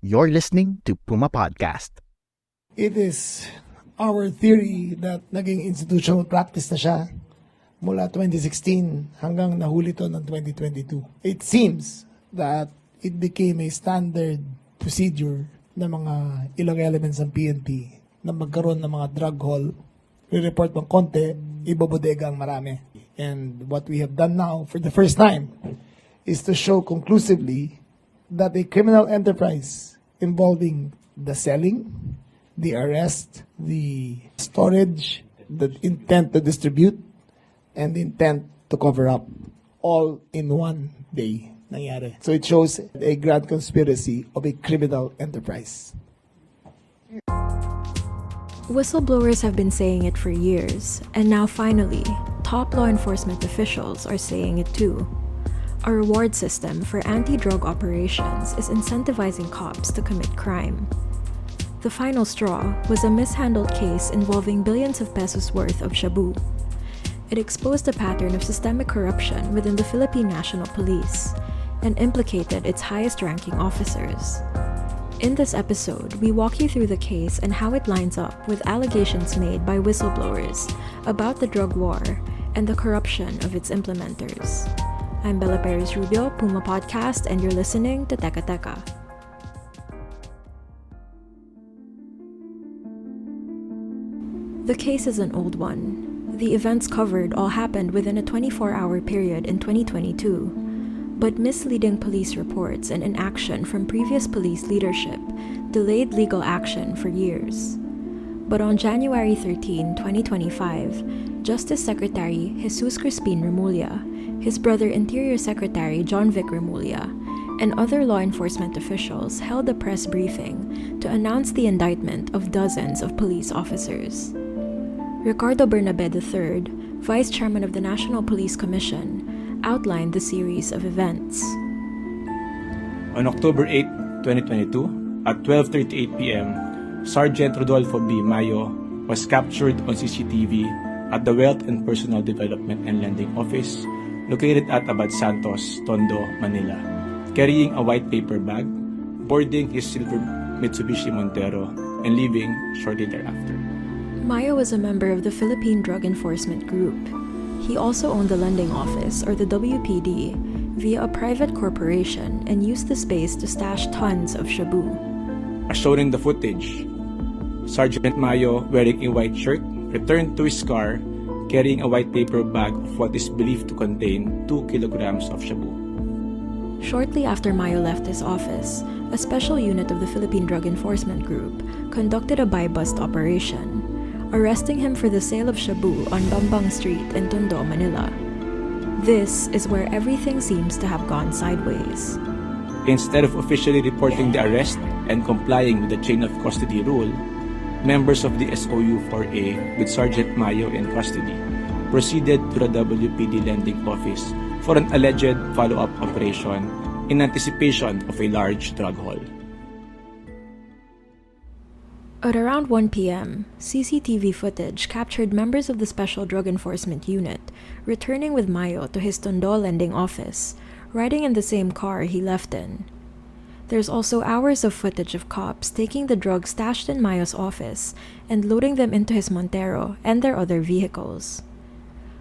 You're listening to Puma Podcast. It is our theory that naging institutional practice na siya mula 2016 hanggang nahuli to ng 2022. It seems that it became a standard procedure ng mga ilang elements ng PNP na magkaroon ng mga drug haul, re-report ng konti, ibobodega ang marami. And what we have done now for the first time is to show conclusively that a criminal enterprise involving the selling, the arrest, the storage, the intent to distribute, and the intent to cover up, all in one day nangyari. So it shows a grand conspiracy of a criminal enterprise. Whistleblowers have been saying it for years, and now finally, top law enforcement officials are saying it too. A reward system for anti-drug operations is incentivizing cops to commit crime. The final straw was a mishandled case involving billions of pesos worth of shabu. It exposed a pattern of systemic corruption within the Philippine National Police and implicated its highest-ranking officers. In this episode, we walk you through the case and how it lines up with allegations made by whistleblowers about the drug war and the corruption of its implementers. I'm Bella Perez Rubio, Puma Podcast, and you're listening to Teka Teka. The case is an old one. The events covered all happened within a 24-hour period in 2022. But misleading police reports and inaction from previous police leadership delayed legal action for years. But on January 13, 2025, Justice Secretary Jesus Crispin Remulla, his brother Interior Secretary John Vic Remulla, and other law enforcement officials held a press briefing to announce the indictment of dozens of police officers. Ricardo Bernabe III, Vice Chairman of the National Police Commission, outlined the series of events. On October 8, 2022, at 12:38 p.m., Sergeant Rodolfo B. Mayo was captured on CCTV at the Wealth and Personal Development and Lending Office located at Abad Santos, Tondo, Manila, carrying a white paper bag, boarding his silver Mitsubishi Montero, and leaving shortly thereafter. Mayo was a member of the Philippine Drug Enforcement Group. He also owned the lending office, or the WPD, via a private corporation and used the space to stash tons of shabu. As shown in the footage, Sergeant Mayo, wearing a white shirt, returned to his car carrying a white paper bag of what is believed to contain 2 kilograms of shabu. Shortly after Mayo left his office, a special unit of the Philippine Drug Enforcement Group conducted a buy-bust operation, arresting him for the sale of shabu on Bambang Street in Tondo, Manila. This is where everything seems to have gone sideways. Instead of officially reporting the arrest and complying with the chain of custody rule, members of the SOU-4A with Sergeant Mayo in custody proceeded to the WPD lending office for an alleged follow-up operation in anticipation of a large drug haul. At around 1 p.m., CCTV footage captured members of the Special Drug Enforcement Unit returning with Mayo to his Tondo lending office, riding in the same car he left in. There's also hours of footage of cops taking the drugs stashed in Mayo's office and loading them into his Montero and their other vehicles.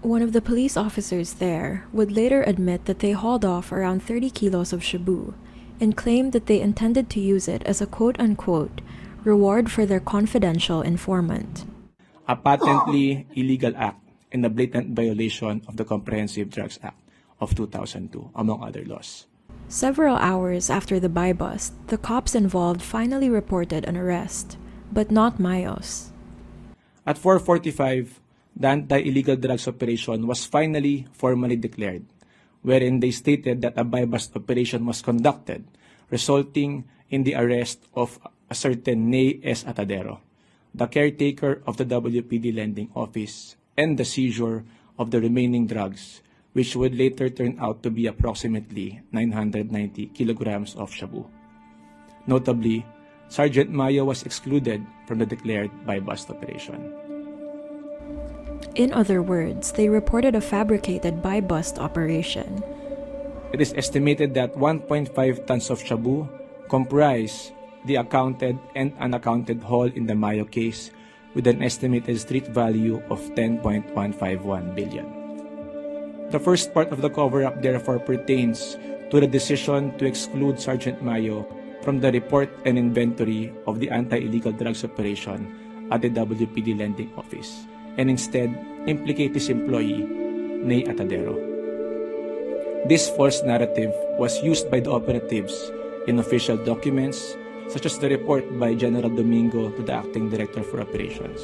One of the police officers there would later admit that they hauled off around 30 kilos of shabu and claimed that they intended to use it as a quote-unquote reward for their confidential informant. A patently illegal act and a blatant violation of the Comprehensive Drugs Act of 2002, among other laws. Several hours after the buy-bust, the cops involved finally reported an arrest, but not Mayo's. At 4:45, the anti-illegal drugs operation was finally formally declared, wherein they stated that a buy-bust operation was conducted, resulting in the arrest of a certain Nay S. Atadero, the caretaker of the WPD lending office, and the seizure of the remaining drugs, which would later turn out to be approximately 990 kilograms of shabu. Notably, Sergeant Mayo was excluded from the declared buy-bust operation. In other words, they reported a fabricated buy-bust operation. It is estimated that 1.5 tons of shabu comprise the accounted and unaccounted haul in the Mayo case with an estimated street value of 10.151 billion. The first part of the cover-up therefore pertains to the decision to exclude Sergeant Mayo from the report and inventory of the anti-illegal drugs operation at the WPD Lending Office and instead implicate his employee, Nay Atadero. This false narrative was used by the operatives in official documents such as the report by General Domingo to the Acting Director for Operations.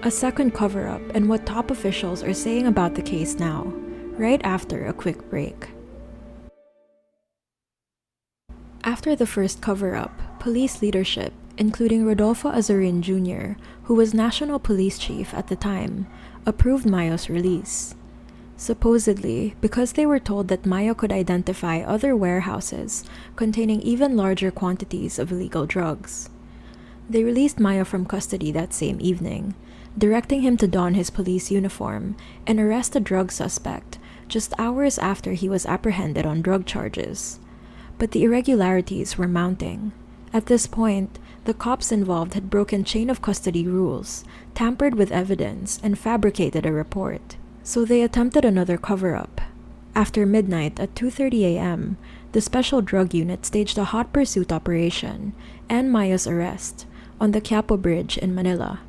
A second cover-up and what top officials are saying about the case now, right after a quick break. After the first cover-up, police leadership, including Rodolfo Azurin Jr., who was National Police Chief at the time, approved Mayo's release. Supposedly, because they were told that Mayo could identify other warehouses containing even larger quantities of illegal drugs. They released Mayo from custody that same evening, directing him to don his police uniform and arrest a drug suspect just hours after he was apprehended on drug charges. But the irregularities were mounting. At this point, the cops involved had broken chain of custody rules, tampered with evidence, and fabricated a report. So they attempted another cover-up. After midnight at 2:30 a.m., the Special Drug Unit staged a hot pursuit operation and Mayo's arrest on the Quiapo Bridge in Manila.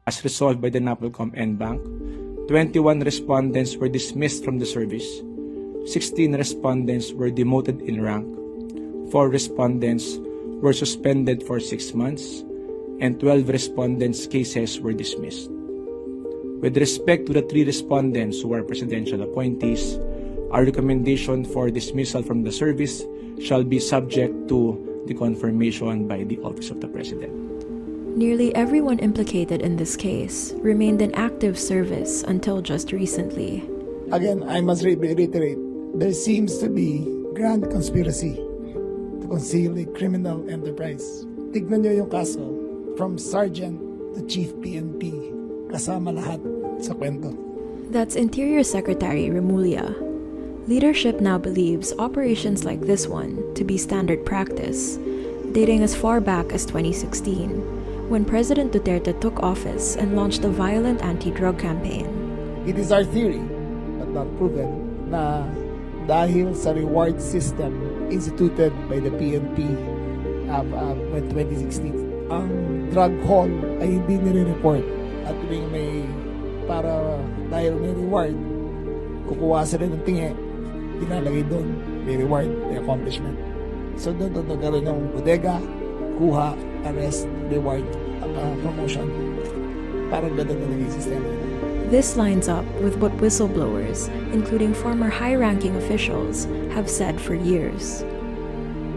As resolved by the NAPOLCOM NBank, 21 respondents were dismissed from the service, 16 respondents were demoted in rank, 4 respondents were suspended for 6 months, and 12 respondents' cases were dismissed. With respect to the 3 respondents who are presidential appointees, our recommendation for dismissal from the service shall be subject to the confirmation by the Office of the President. Nearly everyone implicated in this case remained in active service until just recently. Again, I must reiterate, there seems to be grand conspiracy to conceal a criminal enterprise. Tignan nyo yung kaso, from Sergeant to Chief PNP, kasama lahat sa kwento. That's Interior Secretary Remulla. Leadership now believes operations like this one to be standard practice, dating as far back as 2016, when President Duterte took office and launched a violent anti-drug campaign. It is our theory, but not proven, na dahil sa reward system instituted by the PNP when 2016, ang drug haul ay hindi nire-report at tuwing may para dahil may reward, kukuha sila ng tingi, ilalagay doon, may reward, may accomplishment. So doon nagkaroon ng bodega, kuha, arrest, reward, promotion. Parang gano'n na naging sistema. This lines up with what whistleblowers, including former high-ranking officials, have said for years.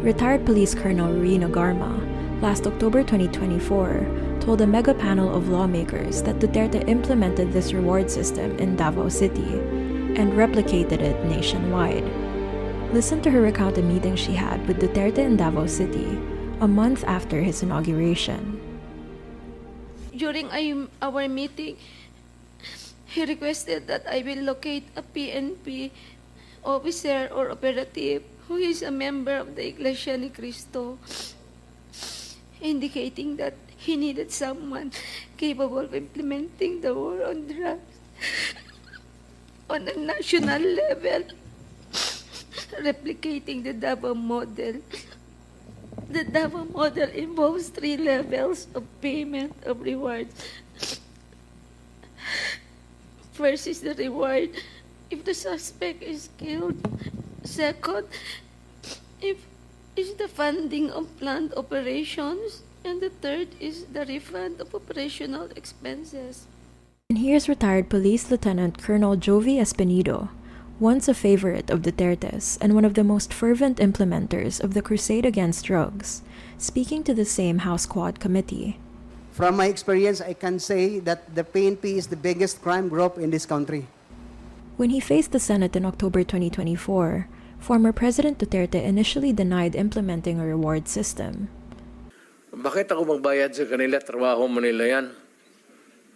Retired Police Colonel Rino Garma, last October 2024, told a mega panel of lawmakers that Duterte implemented this reward system in Davao City and replicated it nationwide. Listen to her recount a meeting she had with Duterte in Davao City a month after his inauguration. During our meeting, he requested that I will locate a PNP officer or operative who is a member of the Iglesia ni Cristo, indicating that he needed someone capable of implementing the war on drugs on a national level, replicating the Davao model. The Davao model involves 3 levels of payment of reward. First is the reward if the suspect is killed. Second, if is the funding of planned operations. And the third is the refund of operational expenses. And here's retired Police Lieutenant Colonel Jovi Espinido, once a favorite of Duterte's and one of the most fervent implementers of the crusade against drugs, speaking to the same House Quad Committee. From my experience, I can say that the PNP is the biggest crime group in this country. When he faced the Senate in October 2024, former President Duterte initially denied implementing a reward system. Bakit ako magbayad sa kanila? Trabaho mo nila yan.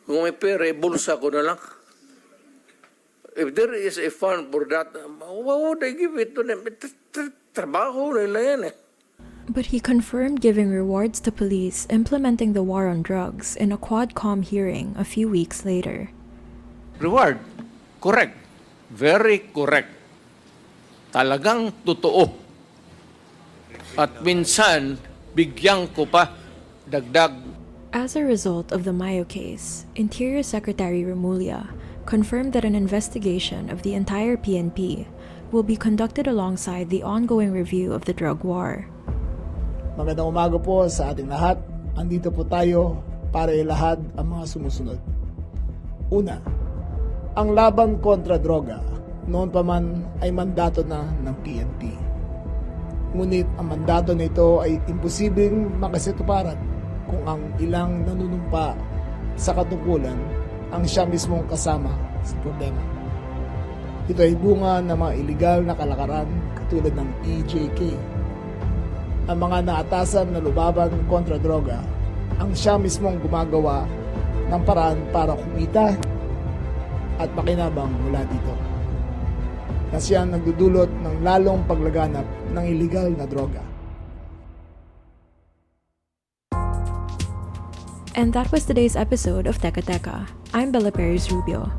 Kung may pera, bulsa ko na lang. If there is a fund for that, why would I give it to them? Trabaho nila yan eh. But he confirmed giving rewards to police implementing the war on drugs in a Quadcom hearing a few weeks later. Reward. Correct. Very correct. Talagang totoo. At minsan, bigyan ko pa dagdag. As a result of the Mayo case, Interior Secretary Remulla confirmed that an investigation of the entire PNP will be conducted alongside the ongoing review of the drug war. Magandang umaga po sa ating lahat. Andito po tayo para ilahad ang mga sumusunod. Una, ang laban kontra droga noon pa man ay mandato na ng PNP. Ngunit ang mandato nito ay imposibleng makasituparan kung ang ilang nanunumpa sa katungkulan ang siya mismong kasama sa problema. Ito ay bunga ng mga iligal na kalakaran katulad ng EJK. Ang mga naatasan na lubaban kontra droga ang siya mismong gumagawa ng paraan para kumita at makinabang mula dito. Na siya nagdudulot ng lalong paglaganap ng iligal na droga. And that was today's episode of Teka Teka. I'm Bella Perez Rubio.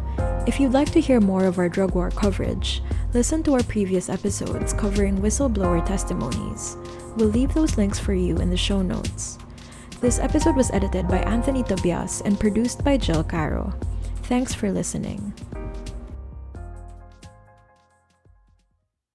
If you'd like to hear more of our drug war coverage, listen to our previous episodes covering whistleblower testimonies. We'll leave those links for you in the show notes. This episode was edited by Anthony Tobias and produced by Jill Caro. Thanks for listening.